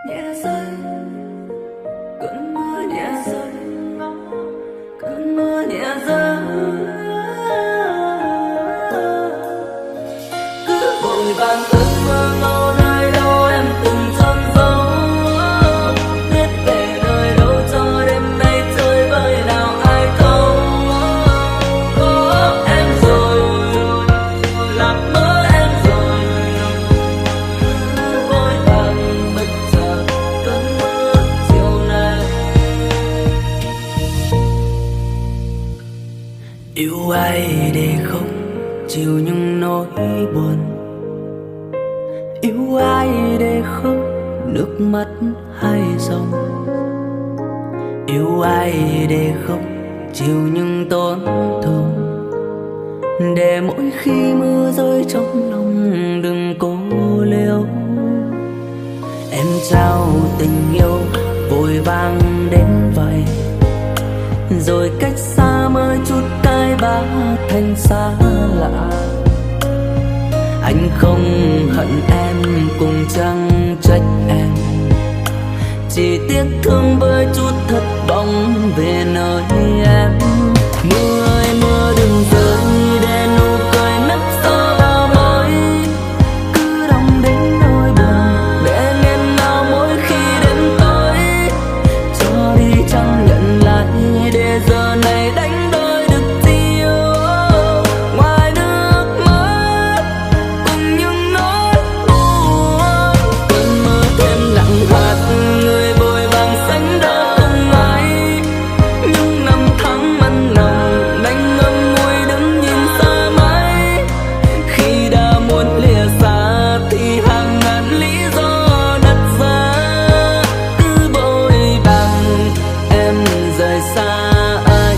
nhẹ rơi, cơn mưa nhẹ rơi, cơn mưa nhẹ rơi. Cứ vội vàng ước mơ ngâu nơi đâu em từng chôn giấu, biết về nơi đâu cho đêm nay chơi vơi nào ai thấu. Có em rồi, lạc mất em rồi, cứ vội vàng bất chợt cơn mưa chiều nay. Yêu ai để không chịu những nỗi buồn, yêu ai để không nước mắt hay dòng, yêu ai để không chịu những tổn thương, để mỗi khi mưa rơi trong lòng đừng cố liêu. Em trao tình yêu vội vàng đến vậy, rồi cách xa mới chút cái bá thành xa lạ. Anh không hận em cũng chẳng trách em, chỉ tiếc thương với chút thất vọng về nơi em. Mưa ơi mưa đừng rơi để nụ cười nấp sau bao môi, cứ đong đến nỗi buồn để nghẹn ngào mỗi khi đến tối. Cho đi chẳng nhận lại để giờ này đánh đôi được gì yêu, ngoài nước mắt cùng những nỗi buồn. Cơn mưa thêm nặng hạt người vội vàng sánh đôi cùng ai, những năm tháng mặn nồng đành ngậm ngùi đứng nhìn xa mãi. Khi đã muốn lìa xa thì hàng ngàn lý do đặt ra, cứ vội vàng em rời xa anh.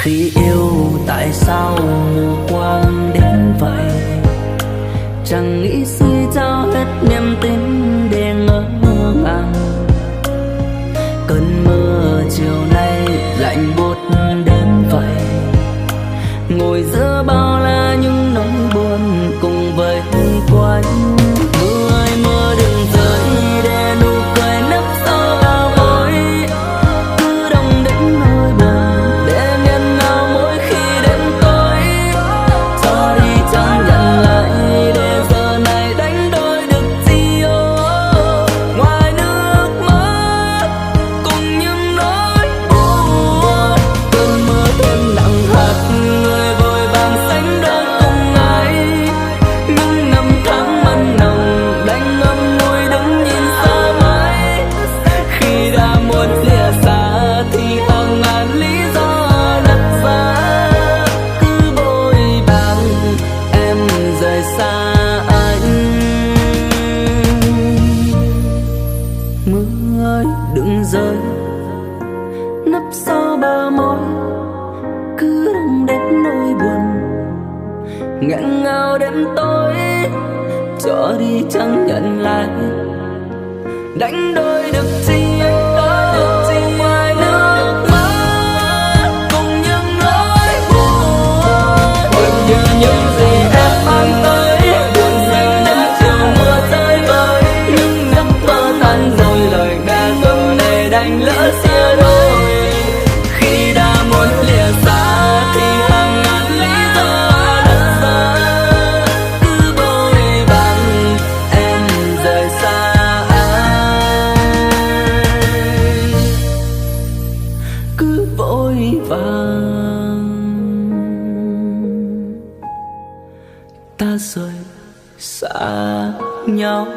Khi yêu tại sao mù quáng đến vậy, chẳng nghĩ suy trao hết niềm tin để ngỡ ngàng. Cơn mưa chiều nay lạnh buốt đến vậy, ngồi giữa bao la những nỗi buồn cùng với quanh. Mưa ơi mưa đừng rơi để nụ cười nấp sau bao môi, cứ đong đến nỗi buồn để nghẹn ngào mỗi khi đến tối. Cho đi chẳng nhận lại để giờ này đánh đôi được gì yêu, ngoài nước mắt cùng những nỗi buồn. Cơn mưa thêm nặng hạt người vội vàng sánh đôi cùng ai, những năm tháng mặn nồng đành ngậm ngùi đứng nhìn xa mãi. Khi đã muốn lìa xa thì hàng ngàn lý do đặt ra, cứ vội vàng em rời xa anh. Mưa ơi đừng rơi nấp sau bờ môi, cứ đong đến nỗi buồn nghẹn ngào đến tối. Cho đi chẳng nhận lại đánh đôi được gì ngoài nước mắt cùng những nỗi buồn. Buồn như những gì em mang tới, buồn dành đến chiều mưa rơi vơi. Những giấc mơ tan rồi lời ca giờ này đành lỡ xia đôi. Khi đã muốn lìa xa thì hàng ngàn lý do đặt ra, cứ vội vàng em rời xa anh. rồi xa nhau.